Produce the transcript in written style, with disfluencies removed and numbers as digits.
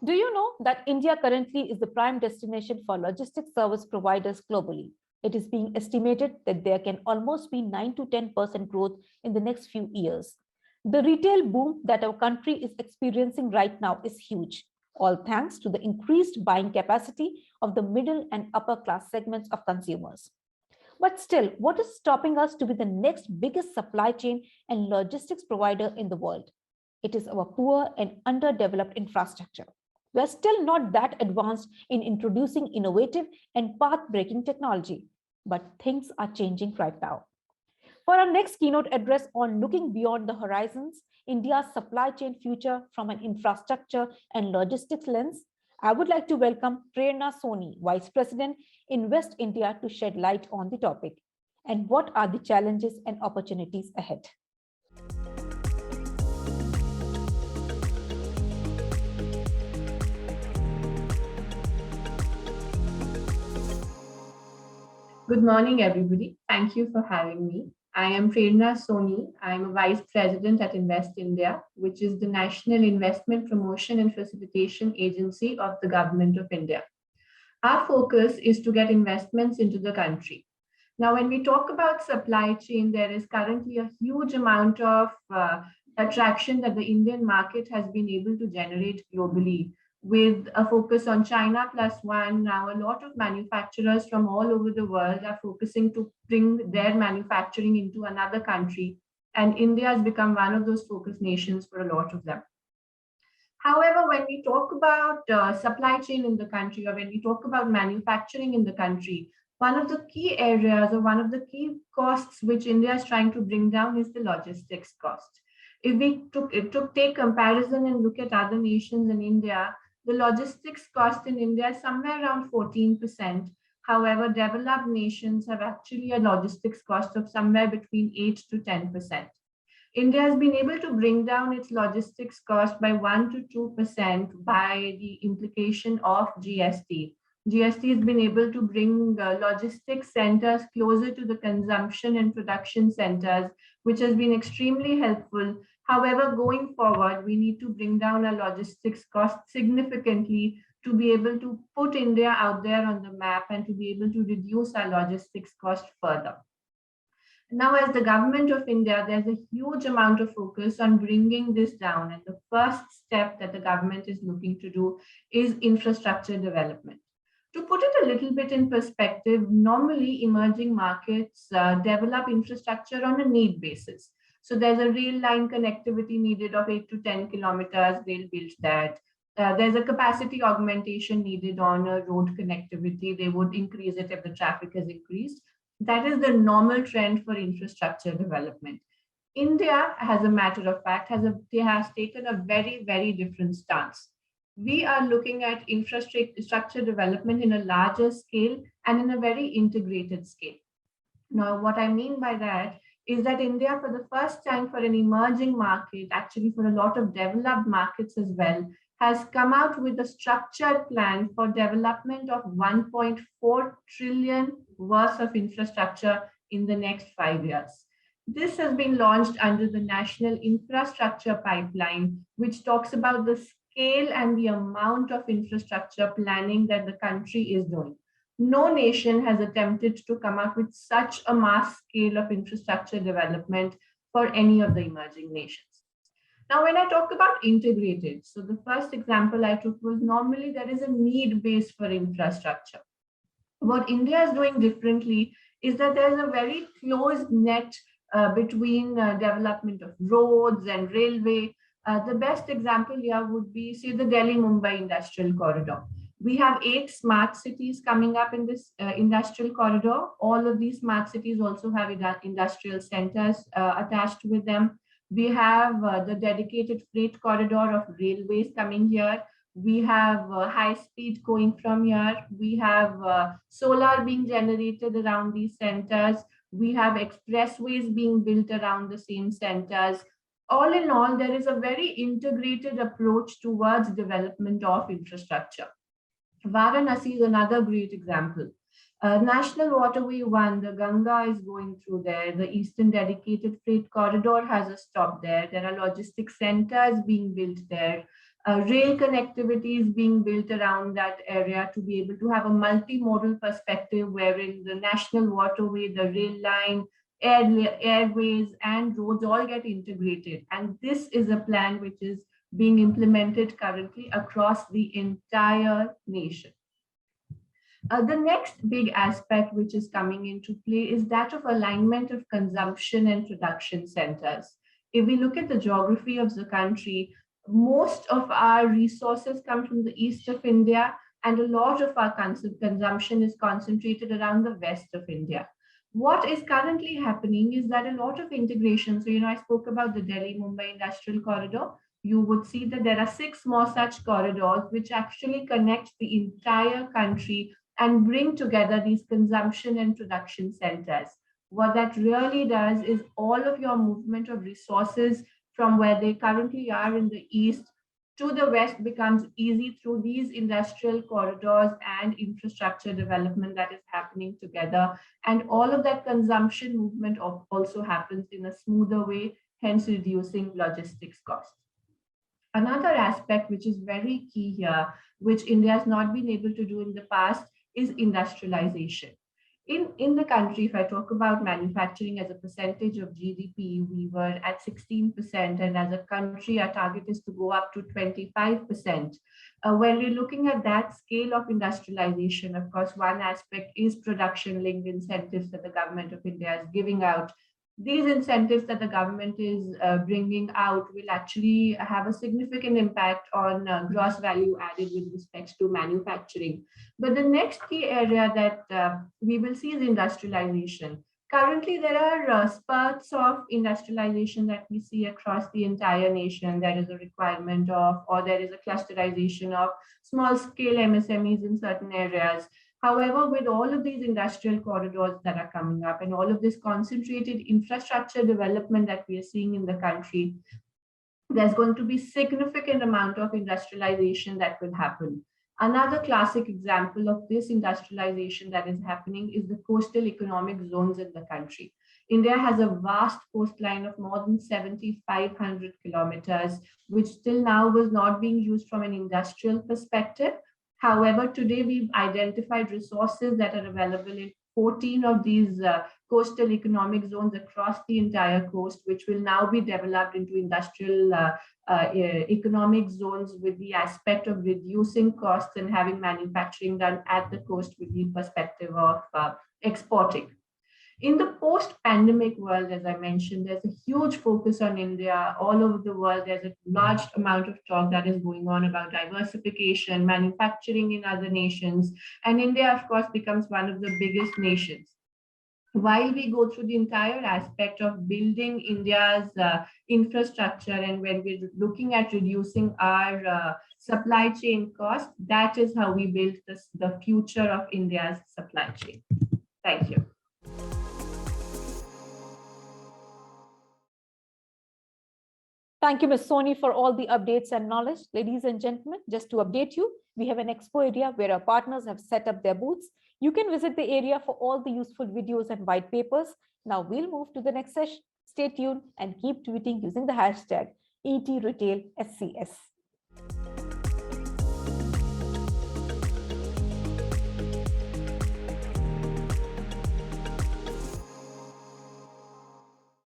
Do you know that India currently is the prime destination for logistics service providers globally? It is being estimated that there can almost be 9 to 10% growth in the next few years. The retail boom that our country is experiencing right now is huge, all thanks to the increased buying capacity of the middle and upper class segments of consumers. But still, what is stopping us to be the next biggest supply chain and logistics provider in the world? It is our poor and underdeveloped infrastructure. We are still not that advanced in introducing innovative and path breaking technology, but things are changing right now. For our next keynote address on looking beyond the horizons, India's supply chain future from an infrastructure and logistics lens, I would like to welcome Prerna Soni, Vice President in West India, to shed light on the topic. And what are the challenges and opportunities ahead? Good morning, everybody. Thank you for having me. I am Prerna Soni. I am a Vice President at Invest India, which is the National Investment Promotion and Facilitation Agency of the Government of India. Our focus is to get investments into the country. Now, when we talk about supply chain, there is currently a huge amount of attraction that the Indian market has been able to generate globally, with a focus on China plus one. Now, a lot of manufacturers from all over the world are focusing to bring their manufacturing into another country, and India has become one of those focus nations for a lot of them. However, when we talk about supply chain in the country, or when we talk about manufacturing in the country, one of the key areas or one of the key costs which India is trying to bring down is the logistics cost. If we take comparison and look at other nations in India, the logistics cost in India is somewhere around 14%. However, developed nations have actually a logistics cost of somewhere between 8 to 10%. India has been able to bring down its logistics cost by 1 to 2% by the implication of GST. GST has been able to bring logistics centers closer to the consumption and production centers, which has been extremely helpful. However, going forward, we need to bring down our logistics cost significantly to be able to put India out there on the map and to be able to reduce our logistics cost further. Now, as the government of India, there's a huge amount of focus on bringing this down. And the first step that the government is looking to do is infrastructure development. To put it a little bit in perspective, normally emerging markets develop infrastructure on a need basis. So there's a rail line connectivity needed of 8 to 10 kilometers, they'll build that. There's a capacity augmentation needed on a road connectivity, they would increase it if the traffic has increased. That is the normal trend for infrastructure development. India, as a matter of fact, has taken a very, very different stance. We are looking at infrastructure development in a larger scale and in a very integrated scale. Now, what I mean by that is that India, for the first time for an emerging market, actually for a lot of developed markets as well, has come out with a structured plan for development of 1.4 trillion worth of infrastructure in the next 5 years. This has been launched under the National Infrastructure Pipeline, which talks about the scale and the amount of infrastructure planning that the country is doing. No nation has attempted to come up with such a mass scale of infrastructure development for any of the emerging nations. Now, when I talk about integrated, so the first example I took was normally there is a need base for infrastructure. What India is doing differently is that there's a very close net between development of roads and railway. The best example here would be, say, the Delhi-Mumbai industrial corridor. We have 8 smart cities coming up in this industrial corridor. All of these smart cities also have industrial centers attached with them. We have the dedicated freight corridor of railways coming here. We have high speed going from here. We have solar being generated around these centers. We have expressways being built around the same centers. All in all, there is a very integrated approach towards development of infrastructure. Varanasi is another great example. National Waterway 1, the Ganga is going through there. The Eastern Dedicated Freight Corridor has a stop there. There are logistics centers being built there. Rail connectivity is being built around that area to be able to have a multimodal perspective wherein the national waterway, the rail line, airways, and roads all get integrated. And this is a plan which is being implemented currently across the entire nation. The next big aspect which is coming into play is that of alignment of consumption and production centers. If we look at the geography of the country, most of our resources come from the east of India, and a lot of our consumption is concentrated around the west of India. What is currently happening is that a lot of integration, so I spoke about the Delhi-Mumbai Industrial Corridor. You would see that there are 6 more such corridors which actually connect the entire country and bring together these consumption and production centers. What that really does is all of your movement of resources from where they currently are in the east to the west becomes easy through these industrial corridors and infrastructure development that is happening together. And all of that consumption movement also happens in a smoother way, hence reducing logistics costs. Another aspect which is very key here, which India has not been able to do in the past, is industrialization. In the country, if I talk about manufacturing as a percentage of GDP, we were at 16%, and as a country, our target is to go up to 25%. When we're looking at that scale of industrialization, of course, one aspect is production-linked incentives that the government of India is giving out. These incentives that the government is bringing out will actually have a significant impact on gross value added with respect to manufacturing. But the next key area that we will see is industrialization. Currently, there are spurts of industrialization that we see across the entire nation. There is a requirement of, or there is a clusterization of small scale MSMEs in certain areas. However, with all of these industrial corridors that are coming up and all of this concentrated infrastructure development that we are seeing in the country, there's going to be significant amount of industrialization that will happen. Another classic example of this industrialization that is happening is the coastal economic zones in the country. India has a vast coastline of more than 7,500 kilometers, which till now was not being used from an industrial perspective. However, today we've identified resources that are available in 14 of these coastal economic zones across the entire coast, which will now be developed into industrial economic zones with the aspect of reducing costs and having manufacturing done at the coast with the perspective of exporting. In the post-pandemic world, as I mentioned, there's a huge focus on India. All over the world, there's a large amount of talk that is going on about diversification, manufacturing in other nations, and India, of course, becomes one of the biggest nations. While we go through the entire aspect of building India's infrastructure, and when we're looking at reducing our supply chain costs, that is how we build the future of India's supply chain. Thank you. Thank you, Ms. Soni, for all the updates and knowledge. Ladies and gentlemen, just to update you, we have an expo area where our partners have set up their booths. You can visit the area for all the useful videos and white papers. Now we'll move to the next session. Stay tuned and keep tweeting using the hashtag ETRetailSCS.